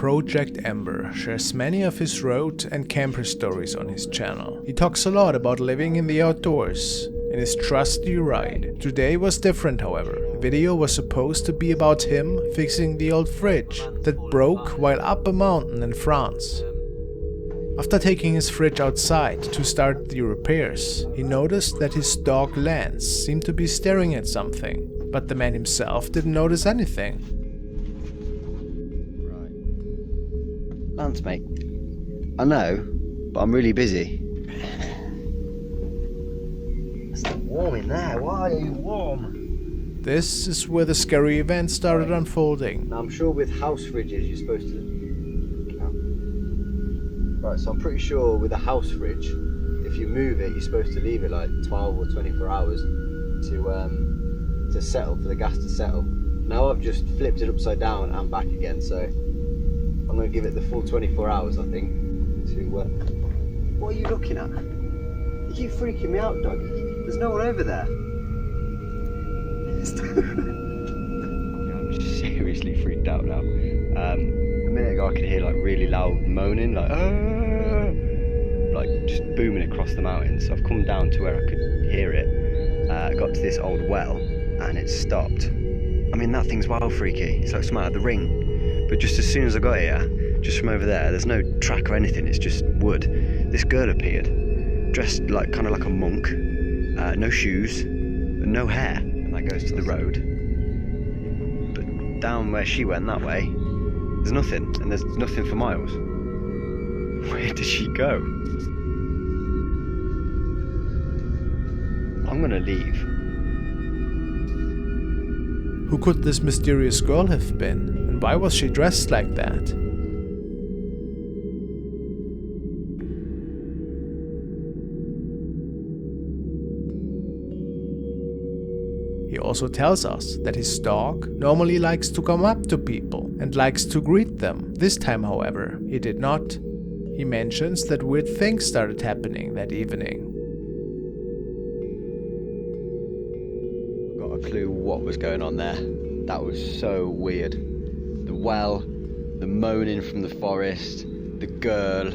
Project Ember shares many of his road and camper stories on his channel. He talks a lot about living in the outdoors in his trusty ride. Today was different, however. The video was supposed to be about him fixing the old fridge that broke while up a mountain in France. After taking his fridge outside to start the repairs, he noticed that his dog Lance seemed to be staring at something, but the man himself didn't notice anything. Right. Lance, mate. I know, but I'm really busy. It's not warm in there. Why are you warm? This is where the scary event started unfolding. Now, I'm sure with house fridges you're supposed to... Right, so I'm pretty sure with a house fridge, if you move it, you're supposed to leave it like 12 or 24 hours to settle, for the gas to settle. Now I've just flipped it upside down and back again, so I'm going to give it the full 24 hours, I think, to... What are you looking at? You keep freaking me out, dog. There's no one over there. I'm seriously freaked out now. A minute ago I could hear like really loud moaning, like just booming across the mountains. So I've come down to where I could hear it. I got to this old well and it stopped. I mean, that thing's wild freaky. It's like something out of The Ring. But just as soon as I got here, just from over there, there's no track or anything, it's just wood. This girl appeared, dressed like kind of like a monk, no shoes, and no hair. And that goes to the road. But down where she went, that way, there's nothing, and there's nothing for miles. Where did she go? I'm gonna leave. Who could this mysterious girl have been? And why was she dressed like that? He also tells us that his dog normally likes to come up to people and likes to greet them. This time, however, he did not. He mentions that weird things started happening that evening. I've got a clue what was going on there. That was so weird. The well, the moaning from the forest, the girl,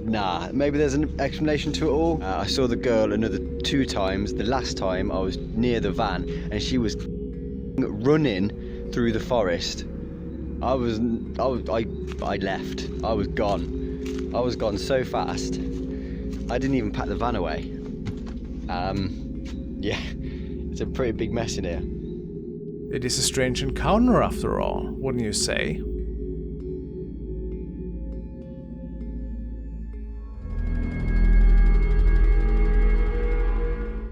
Nah, maybe there's an explanation to it all. I saw the girl another 2 times. The last time I was near the van and she was running through the forest. I left. I was gone. I was gone so fast. I didn't even pack the van away. Yeah, it's a pretty big mess in here. It is a strange encounter after all, wouldn't you say?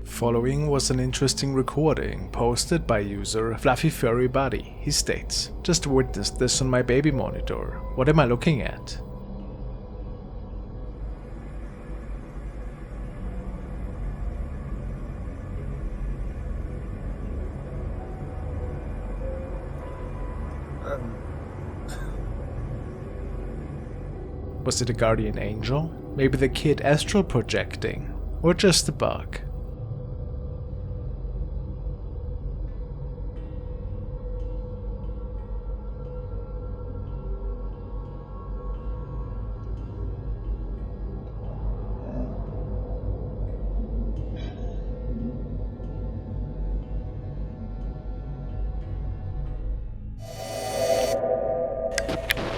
Following was an interesting recording posted by user Fluffy Furry Buddy. He states, "Just witnessed this on my baby monitor. What am I looking at?" Was it a guardian angel? Maybe the kid astral projecting? Or just a bug?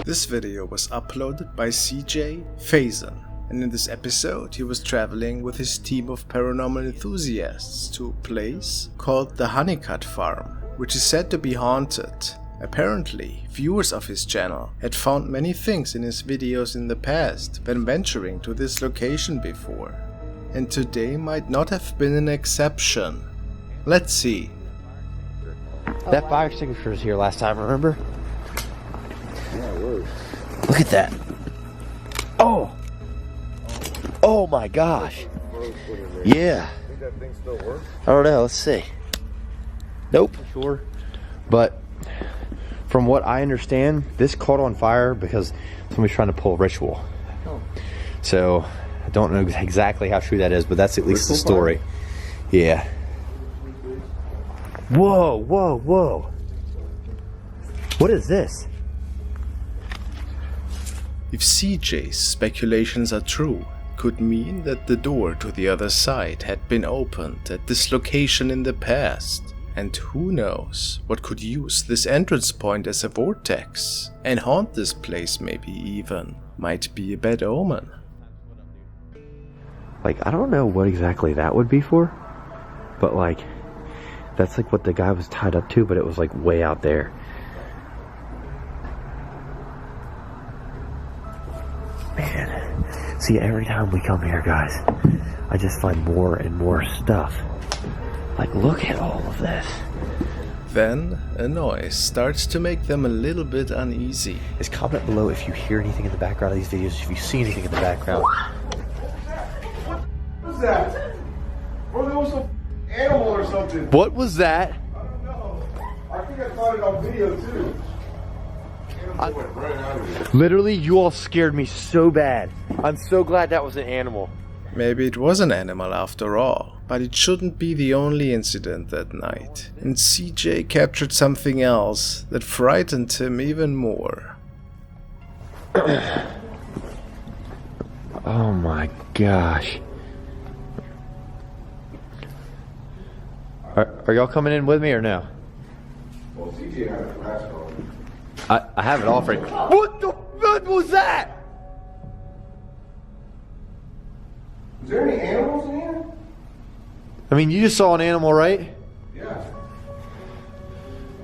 This video was uploaded by CJ Faison, and in this episode he was traveling with his team of paranormal enthusiasts to a place called the Honeycut Farm, which is said to be haunted. Apparently, viewers of his channel had found many things in his videos in the past when venturing to this location before, and today might not have been an exception. Let's see. That fire extinguisher was here last time, remember? Yeah, it was. Look at that. Oh! Oh my gosh. Yeah. Think that thing still works? I don't know, let's see. Nope. Sure. But from what I understand, this caught on fire because somebody's trying to pull a ritual. Oh. So I don't know exactly how true that is, but that's at least the story. Fire? Yeah. Whoa, whoa, whoa. What is this? If CJ's speculations are true, it could mean that the door to the other side had been opened at this location in the past. And who knows what could use this entrance point as a vortex and haunt this place maybe even. Might be a bad omen. Like, I don't know what exactly that would be for, but like, that's like what the guy was tied up to, but it was like way out there. Man, see, every time we come here, guys, I just find more and more stuff. Like, look at all of this. Then a noise starts to make them a little bit uneasy. Just comment below if you hear anything in the background of these videos, if you see anything in the background. What was that? Bro, there was some animal or something. What was that? I don't know. I think I caught it on video too. Literally, you all scared me so bad. I'm so glad that was an animal. Maybe it was an animal after all, but it shouldn't be the only incident that night. And CJ captured something else that frightened him even more. Oh my gosh. Are y'all coming in with me or no? Well, CJ had a flash on. I have it all for you. What the fuck was that? Is there any animals in here? I mean, you just saw an animal, right? Yeah.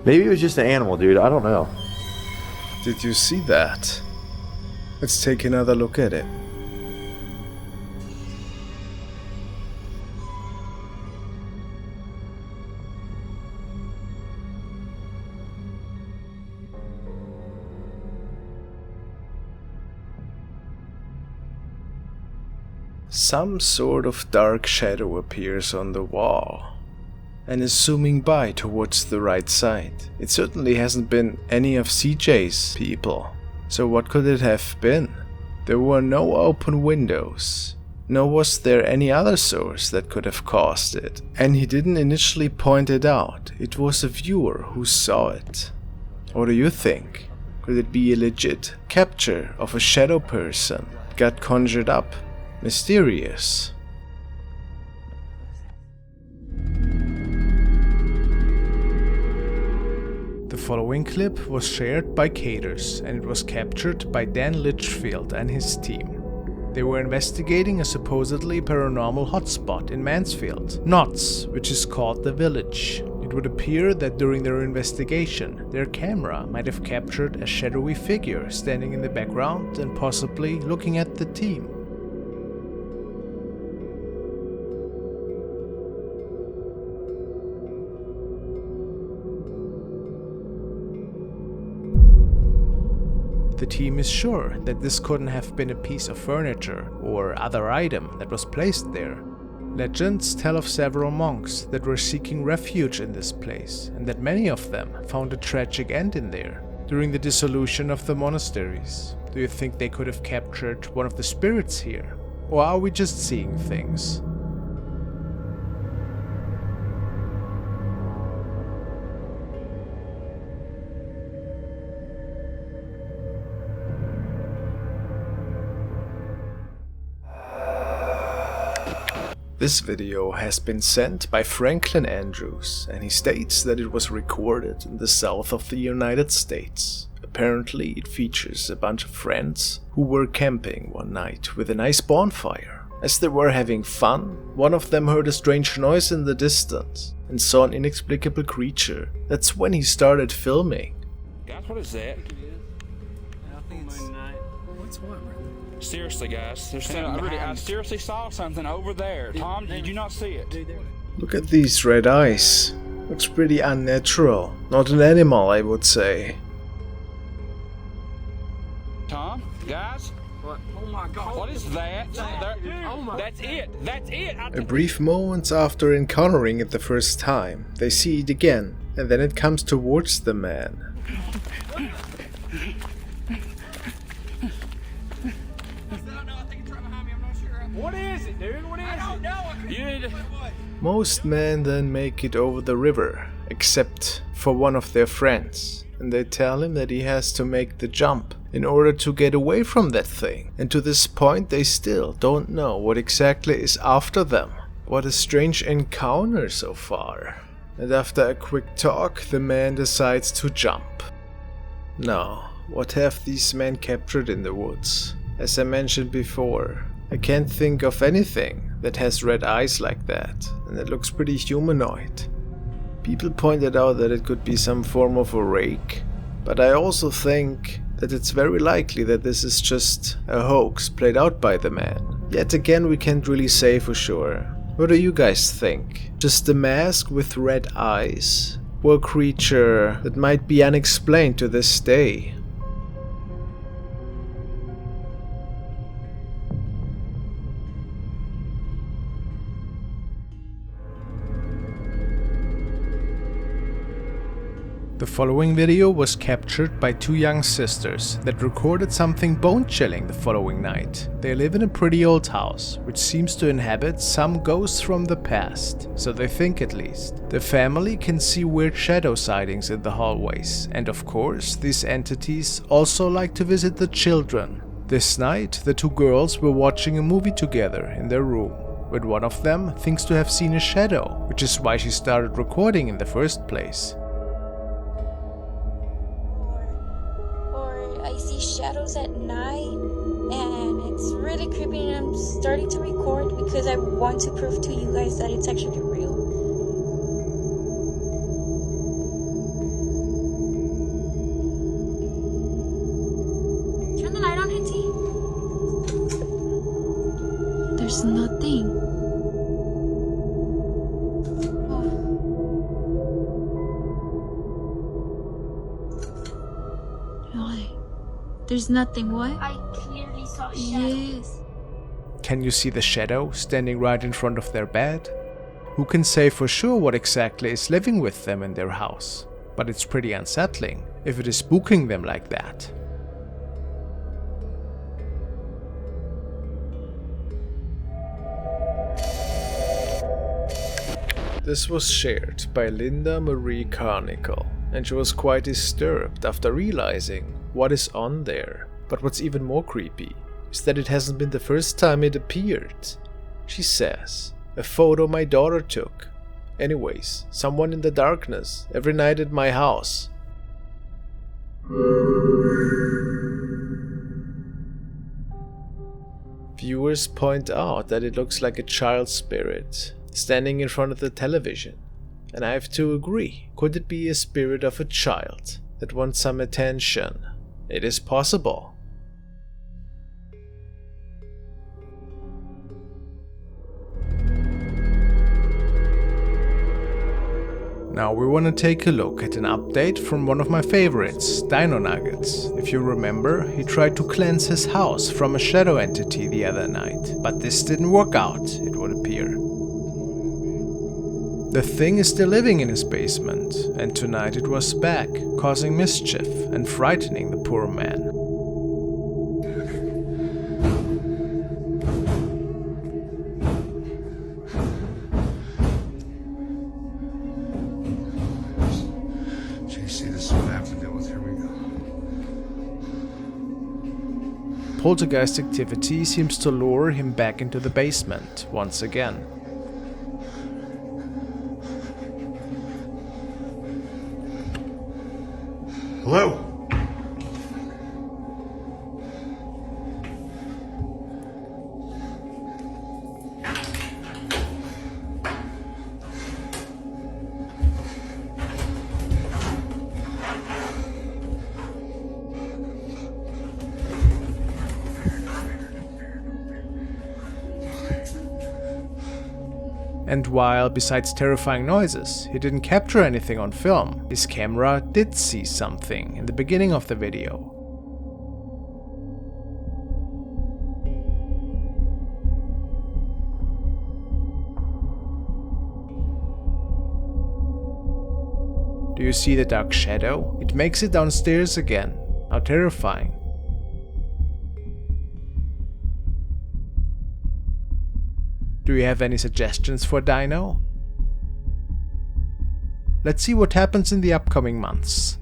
Maybe it was just an animal, dude. I don't know. Did you see that? Let's take another look at it. Some sort of dark shadow appears on the wall and is zooming by towards the right side. It certainly hasn't been any of CJ's people. So what could it have been? There were no open windows, nor was there any other source that could have caused it. And he didn't initially point it out. It was a viewer who saw it. What do you think? Could it be a legit capture of a shadow person that got conjured up? Mysterious. The following clip was shared by Caters and it was captured by Dan Litchfield and his team. They were investigating a supposedly paranormal hotspot in Mansfield, Knott's, which is called the Village. It would appear that during their investigation, their camera might have captured a shadowy figure standing in the background and possibly looking at the team. The team is sure that this couldn't have been a piece of furniture or other item that was placed there. Legends tell of several monks that were seeking refuge in this place and that many of them found a tragic end in there during the dissolution of the monasteries. Do you think they could have captured one of the spirits here? Or are we just seeing things? This video has been sent by Franklin Andrews and he states that it was recorded in the south of the United States. Apparently it features a bunch of friends who were camping one night with a nice bonfire. As they were having fun, one of them heard a strange noise in the distance and saw an inexplicable creature. That's when he started filming. Guys, what is that? What's what, bro? Seriously, guys, there's something. I seriously saw something over there. Tom, did you not see it? Look at these red eyes. Looks pretty unnatural. Not an animal, I would say. Tom, guys, What? Oh my God! what is that? Oh my! That's it. That's it. A brief moment after encountering it the first time, they see it again, and then it comes towards the man. What is it, dude? What is it? I don't know. You need to... Most men then make it over the river, except for one of their friends, and they tell him that he has to make the jump. in order to get away from that thing. And to this point they still don't know what exactly is after them. What a strange encounter so far. And after a quick talk, the man decides to jump. Now, what have these men captured in the woods? As I mentioned before, I can't think of anything that has red eyes like that, and it looks pretty humanoid. People pointed out that it could be some form of a rake, but I also think that it's very likely that this is just a hoax played out by the man. Yet again, we can't really say for sure. What do you guys think? Just a mask with red eyes? Or a creature that might be unexplained to this day? The following video was captured by two young sisters that recorded something bone-chilling the following night. They live in a pretty old house, which seems to inhabit some ghosts from the past, so they think at least. The family can see weird shadow sightings in the hallways, and of course, these entities also like to visit the children. This night, the two girls were watching a movie together in their room, but one of them thinks to have seen a shadow, which is why she started recording in the first place. I see shadows at night and it's really creepy, and I'm starting to record because I want to prove to you guys that it's actually real. Turn the light on, Hinty. There's nothing. There's nothing. What? I clearly saw a shadow. Yes. Can you see the shadow standing right in front of their bed? Who can say for sure what exactly is living with them in their house? But it's pretty unsettling if it is spooking them like that. This was shared by Linda Marie Carnicle, and she was quite disturbed after realizing what is on there. But what's even more creepy is that it hasn't been the first time it appeared. She says, a photo my daughter took. Anyways, someone in the darkness every night at my house. Viewers point out that it looks like a child spirit standing in front of the television. And I have to agree. Could it be a spirit of a child that wants some attention? It is possible. Now we want to take a look at an update from one of my favorites, Dino Nuggets. If you remember, he tried to cleanse his house from a shadow entity the other night, but this didn't work out, it would appear. The thing is still living in his basement, and tonight it was back, causing mischief and frightening the poor man. JC, this is what I have to deal with. Here we go. Poltergeist activity seems to lure him back into the basement once again. Hello? And while, besides terrifying noises, he didn't capture anything on film, his camera did see something in the beginning of the video. Do you see the dark shadow? It makes it downstairs again. How terrifying. Do you have any suggestions for Dino? Let's see what happens in the upcoming months.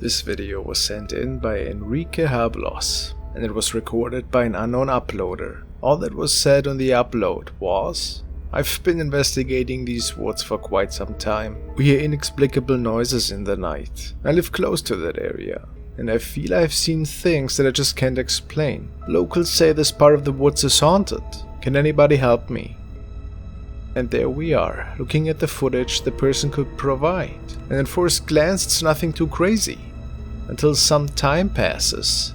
This video was sent in by Enrique Hablos, and it was recorded by an unknown uploader. All that was said on the upload was: I've been investigating these woods for quite some time. We hear inexplicable noises in the night. I live close to that area, and I feel I've seen things that I just can't explain. Locals say this part of the woods is haunted. Can anybody help me? And there we are, looking at the footage the person could provide. And at first glance it's nothing too crazy, until some time passes.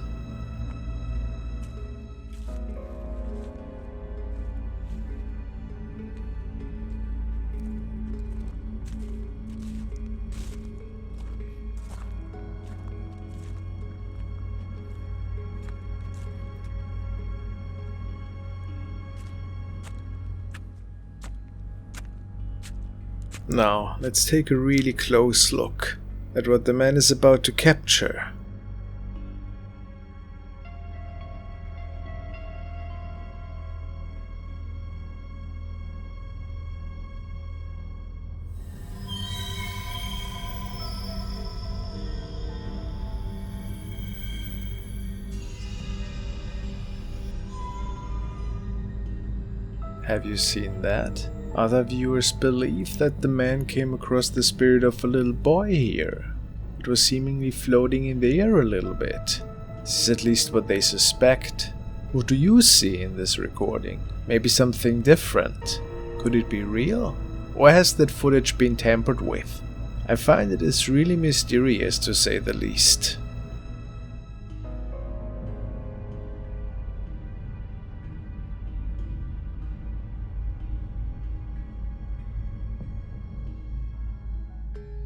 Now, let's take a really close look at what the man is about to capture. Have you seen that? Other viewers believe that the man came across the spirit of a little boy here. It was seemingly floating in the air a little bit. This is at least what they suspect. What do you see in this recording? Maybe something different? Could it be real? Or has that footage been tampered with? I find it is really mysterious, to say the least.